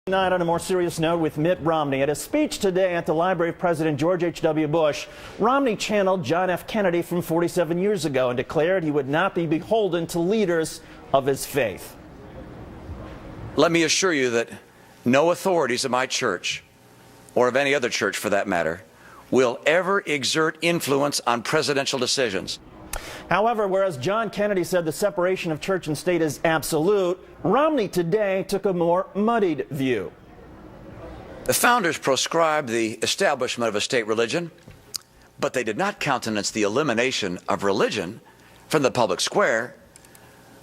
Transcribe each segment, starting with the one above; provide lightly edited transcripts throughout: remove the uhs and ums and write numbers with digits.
Tonight, on a more serious note, with Mitt Romney. At a speech today at the Library of President George H.W. Bush, Romney channeled John F. Kennedy from 47 years ago and declared he would not be beholden to leaders of his faith. Let me assure you that no authorities of my church, or of any other church for that matter, will ever exert influence on presidential decisions. However, whereas John Kennedy said the separation of church and state is absolute, Romney today took a more muddied view. The founders proscribed the establishment of a state religion, but they did not countenance the elimination of religion from the public square.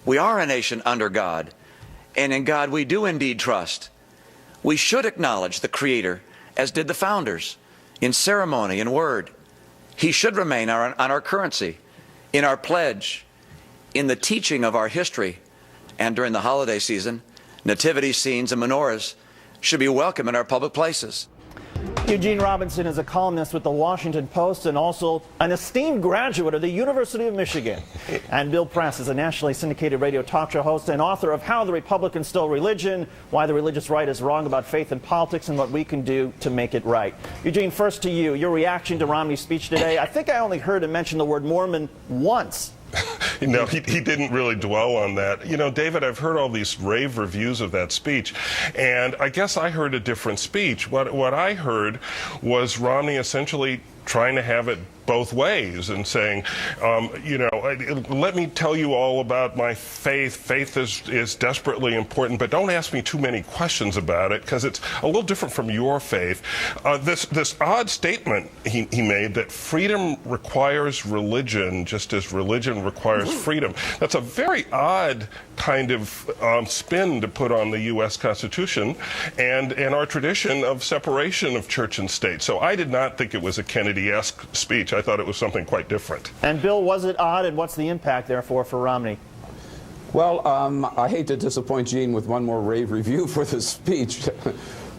We are a nation under God, and in God we do indeed trust. We should acknowledge the Creator, as did the founders, in ceremony and word. He should remain on our currency, in our pledge, in the teaching of our history, and during the holiday season, nativity scenes and menorahs should be welcome in our public places. Eugene Robinson is a columnist with the Washington Post and also an esteemed graduate of the University of Michigan. And Bill Press is a nationally syndicated radio talk show host and author of How the Republicans Stole Religion, Why the Religious Right is Wrong About Faith and Politics, and What We Can Do to Make It Right. Eugene, first to you, your reaction to Romney's speech today. I think I only heard him mention the word Mormon once. No, he didn't really dwell on that. You know, David, I've heard all these rave reviews of that speech, and I guess I heard a different speech. What I heard was Romney essentially trying to have it both ways and saying, you know, let me tell you all about my faith. Faith is desperately important, but don't ask me too many questions about it because it's a little different from your faith. This odd statement he made that freedom requires religion just as religion requires freedom. That's a very odd kind of spin to put on the U.S. Constitution and our tradition of separation of church and state. So I did not think it was a Kennedy-esque speech. I thought it was something quite different. And Bill, was it odd, and what's the impact, therefore, for Romney? Well, I hate to disappoint Gene with one more rave review for this speech.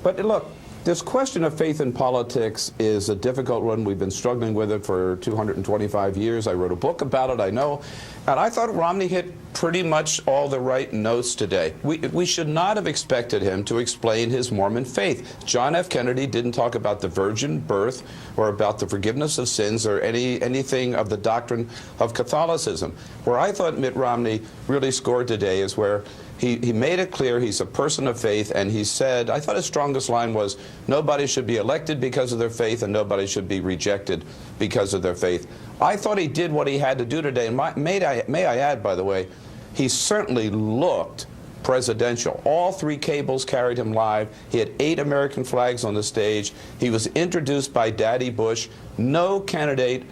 But look, this question of faith in politics is a difficult one. We've been struggling with it for 225 years. I wrote a book about it, I know. And I thought Romney hit pretty much all the right notes today. We should not have expected him to explain his Mormon faith. John F. Kennedy didn't talk about the virgin birth or about the forgiveness of sins or anything of the doctrine of Catholicism. Where I thought Mitt Romney really scored today is where he made it clear he's a person of faith, and he said, I thought his strongest line was, nobody should be elected because of their faith and nobody should be rejected because of their faith. I thought he did what he had to do today, and may I add, by the way, he certainly looked presidential. All three cables carried him live. He had 8 American flags on the stage. He was introduced by Daddy Bush. No candidate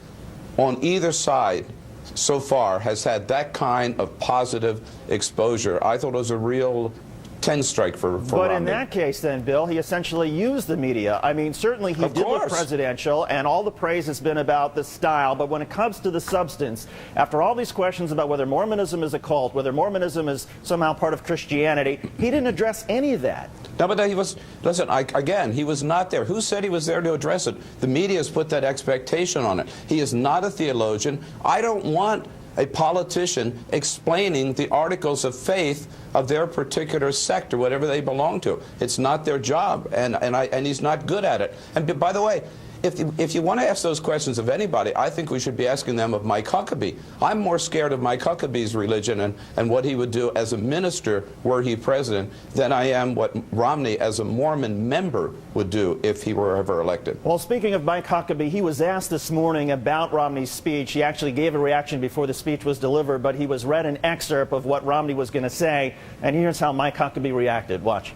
on either side so far has had that kind of positive exposure. I thought it was a real 10 strike for Romney. But in that case then, Bill, he essentially used the media. I mean, certainly he did look presidential, and all the praise has been about the style, but when it comes to the substance, after all these questions about whether Mormonism is a cult, whether Mormonism is somehow part of Christianity, he didn't address any of that. No, but he was, listen, again, he was not there. Who said he was there to address it? The media has put that expectation on it. He is not a theologian. I don't want a politician explaining the articles of faith of their particular sect or whatever they belong to. It's not their job, and he's not good at it. And by the way, if you want to ask those questions of anybody, I think we should be asking them of Mike Huckabee. I'm more scared of Mike Huckabee's religion and what he would do as a minister were he president than I am what Romney as a Mormon member would do if he were ever elected. Well, speaking of Mike Huckabee, he was asked this morning about Romney's speech. He actually gave a reaction before the speech was delivered, but he was read an excerpt of what Romney was going to say, and here's how Mike Huckabee reacted. Watch.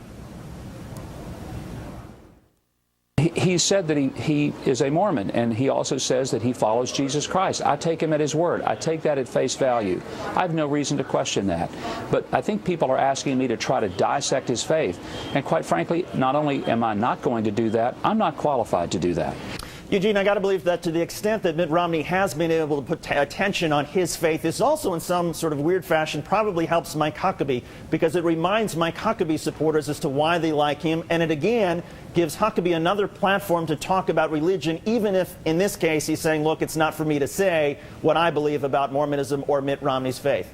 He said that he is a Mormon, and he also says that he follows Jesus Christ. I take him at his word. I take that at face value. I have no reason to question that. But I think people are asking me to try to dissect his faith. And quite frankly, not only am I not going to do that, I'm not qualified to do that. Eugene, I got to believe that to the extent that Mitt Romney has been able to put attention on his faith, this also in some sort of weird fashion probably helps Mike Huckabee, because it reminds Mike Huckabee supporters as to why they like him, and it again gives Huckabee another platform to talk about religion, even if in this case he's saying, look, it's not for me to say what I believe about Mormonism or Mitt Romney's faith.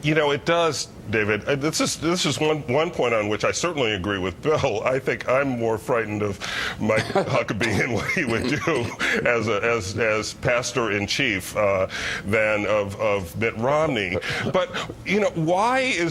You know, it does David. This is one point on which I certainly agree with Bill. I think I'm more frightened of Mike Huckabee and what he would do as pastor-in-chief than of Mitt Romney. But, you know, why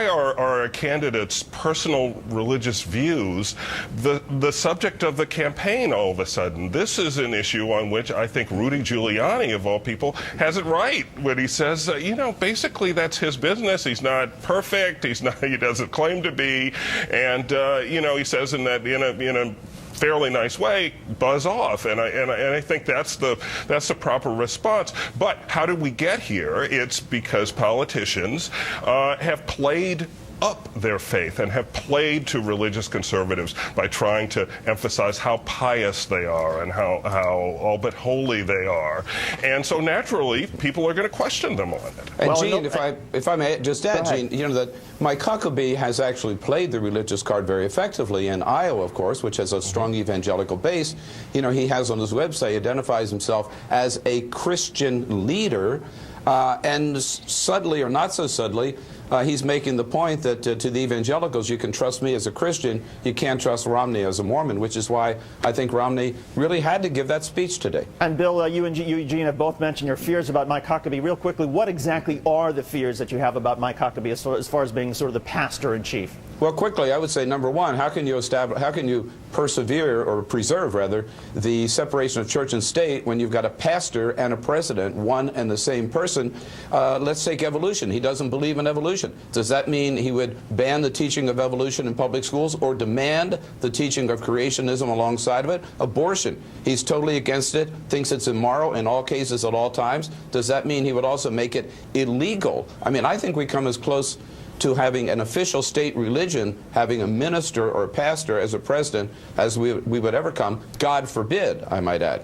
are our candidates' personal religious views the subject of the campaign all of a sudden? This is an issue on which I think Rudy Giuliani, of all people, has it right when he says, you know, basically that's his business. He's not perfect. He doesn't claim to be. And, you know, he says in a fairly nice way, buzz off, and I think that's the proper response. But how did we get here? It's because politicians have played up their faith and have played to religious conservatives by trying to emphasize how pious they are and how all but holy they are. And so naturally, people are going to question them on it. And well, Gene, if I may just add, Gene, you know that Mike Huckabee has actually played the religious card very effectively in Iowa, of course, which has a strong evangelical base. You know, he has on his website, identifies himself as a Christian leader, and subtly or not so subtly, he's making the point that to the evangelicals, you can trust me as a Christian, you can't trust Romney as a Mormon, which is why I think Romney really had to give that speech today. And Bill, you and Eugene have both mentioned your fears about Mike Huckabee. Real quickly, what exactly are the fears that you have about Mike Huckabee as far as being sort of the pastor-in-chief? Well, quickly, I would say, number one, how can you persevere, or preserve, rather, the separation of church and state when you've got a pastor and a president, one and the same person? Let's take evolution. He doesn't believe in evolution. Does that mean he would ban the teaching of evolution in public schools or demand the teaching of creationism alongside of it? Abortion. He's totally against it, thinks it's immoral in all cases at all times. Does that mean he would also make it illegal? I mean, I think we come as close to having an official state religion, having a minister or a pastor as a president, as we would ever come. God forbid, I might add.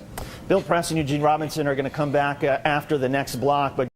Bill Press and Eugene Robinson are going to come back after the next block. But